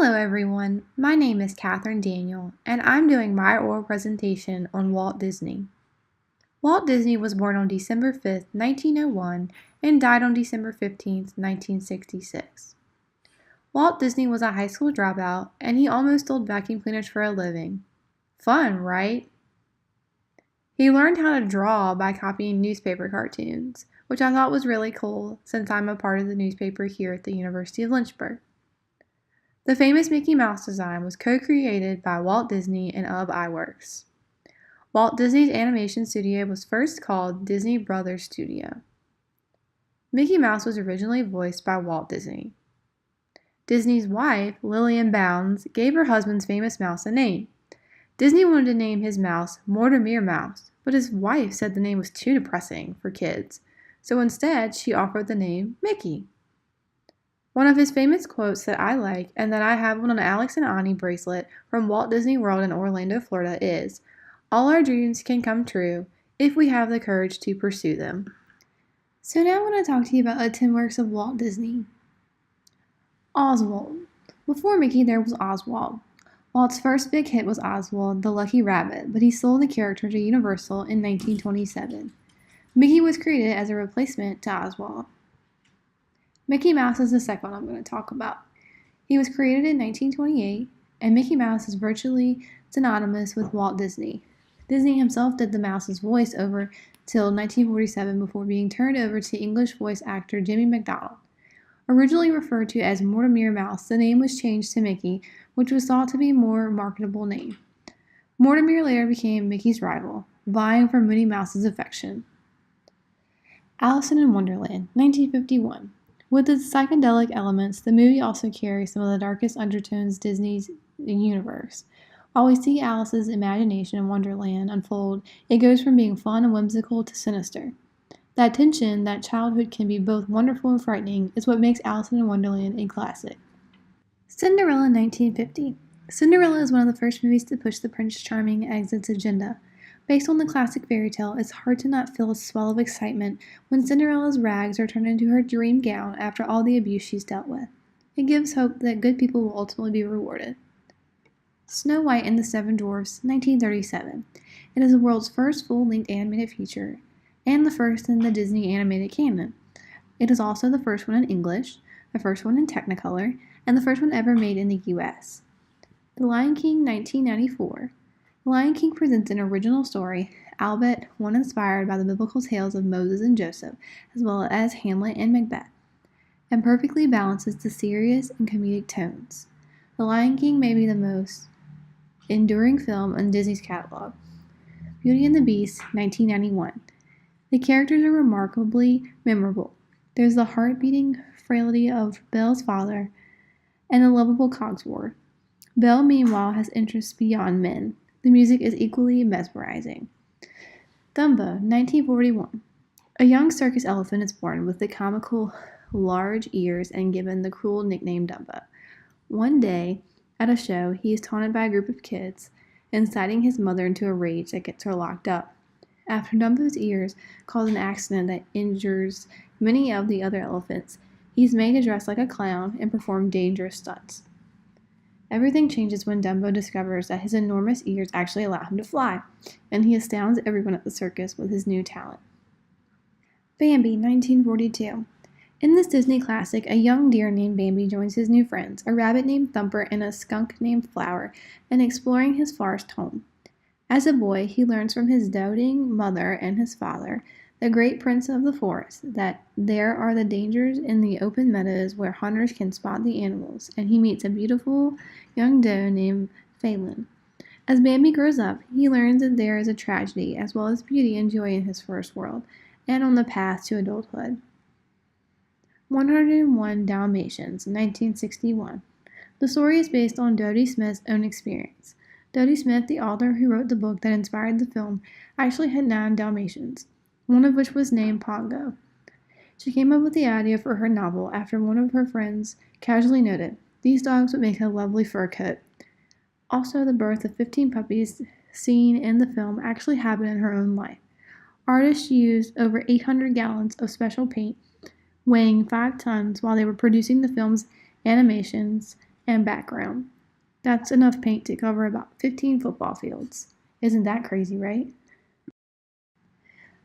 Hello everyone, my name is Catherine Daniel, and I'm doing my oral presentation on Walt Disney. Walt Disney was born on December 5, 1901, and died on December 15, 1966. Walt Disney was a high school dropout, and he almost sold vacuum cleaners for a living. Fun, right? He learned how to draw by copying newspaper cartoons, which I thought was really cool since I'm a part of the newspaper here at the University of Lynchburg. The famous Mickey Mouse design was co-created by Walt Disney and UB Iwerks. Walt Disney's animation studio was first called Disney Brothers Studio. Mickey Mouse was originally voiced by Walt Disney. Disney's wife, Lillian Bounds, gave her husband's famous mouse a name. Disney wanted to name his mouse Mortimer Mouse, but his wife said the name was too depressing for kids, so instead she offered the name Mickey. One of his famous quotes that I like and that I have on an Alex and Ani bracelet from Walt Disney World in Orlando, Florida is, "All our dreams can come true if we have the courage to pursue them." So now I want to talk to you about 10 works of Walt Disney. Oswald. Before Mickey, there was Oswald. Walt's first big hit was Oswald the Lucky Rabbit, but he sold the character to Universal in 1927. Mickey was created as a replacement to Oswald. Mickey Mouse is the second one I'm going to talk about. He was created in 1928, and Mickey Mouse is virtually synonymous with Walt Disney. Disney himself did the mouse's voice over till 1947 before being turned over to English voice actor Jimmy McDonald. Originally referred to as Mortimer Mouse, the name was changed to Mickey, which was thought to be a more marketable name. Mortimer later became Mickey's rival, vying for Minnie Mouse's affection. Alice in Wonderland, 1951. With its psychedelic elements, the movie also carries some of the darkest undertones Disney's universe. While we see Alice's imagination in Wonderland unfold, it goes from being fun and whimsical to sinister. That tension that childhood can be both wonderful and frightening is what makes Alice in Wonderland a classic. Cinderella, 1950. Cinderella is one of the first movies to push the Prince Charming exit's agenda. Based on the classic fairy tale, it's hard to not feel a swell of excitement when Cinderella's rags are turned into her dream gown after all the abuse she's dealt with. It gives hope that good people will ultimately be rewarded. Snow White and the Seven Dwarfs, 1937. It is the world's first full-length animated feature, and the first in the Disney animated canon. It is also the first one in English, the first one in Technicolor, and the first one ever made in the U.S. The Lion King, 1994. The Lion King presents an original story, albeit one inspired by the biblical tales of Moses and Joseph, as well as Hamlet and Macbeth, and perfectly balances the serious and comedic tones. The Lion King may be the most enduring film in Disney's catalog. Beauty and the Beast, 1991. The characters are remarkably memorable. There's the heart-beating frailty of Belle's father and the lovable Cogsworth. Belle, meanwhile, has interests beyond men. The music is equally mesmerizing. Dumbo, 1941. A young circus elephant is born with the comical large ears and given the cruel nickname Dumbo. One day, at a show, he is taunted by a group of kids, inciting his mother into a rage that gets her locked up. After Dumbo's ears cause an accident that injures many of the other elephants, he's made to dress like a clown and perform dangerous stunts. Everything changes when Dumbo discovers that his enormous ears actually allow him to fly, and he astounds everyone at the circus with his new talent. Bambi, 1942. In this Disney classic, a young deer named Bambi joins his new friends, a rabbit named Thumper and a skunk named Flower, in exploring his forest home. As a boy, he learns from his doting mother and his father, the great prince of the forest, that there are the dangers in the open meadows where hunters can spot the animals, and he meets a beautiful young doe named Phelan. As Bambi grows up, he learns that there is a tragedy as well as beauty and joy in his first world, and on the path to adulthood. 101 Dalmatians, 1961. The story is based on Dodie Smith's own experience. Dodie Smith, the author who wrote the book that inspired the film, actually had 9 Dalmatians, one of which was named Pongo. She came up with the idea for her novel after one of her friends casually noted, "These dogs would make a lovely fur coat." Also, the birth of 15 puppies seen in the film actually happened in her own life. Artists used over 800 gallons of special paint, weighing 5 tons, while they were producing the film's animations and background. That's enough paint to cover about 15 football fields. Isn't that crazy, right?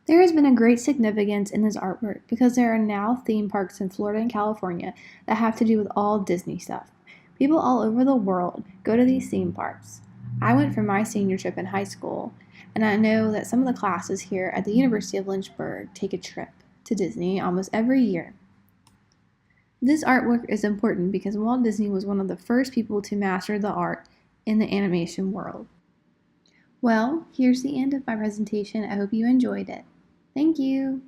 There has been a great significance in this artwork because there are now theme parks in Florida and California that have to do with all Disney stuff. People all over the world go to these theme parks. I went for my senior trip in high school, and I know that some of the classes here at the University of Lynchburg take a trip to Disney almost every year. This artwork is important because Walt Disney was one of the first people to master the art in the animation world. Well, here's the end of my presentation. I hope you enjoyed it. Thank you.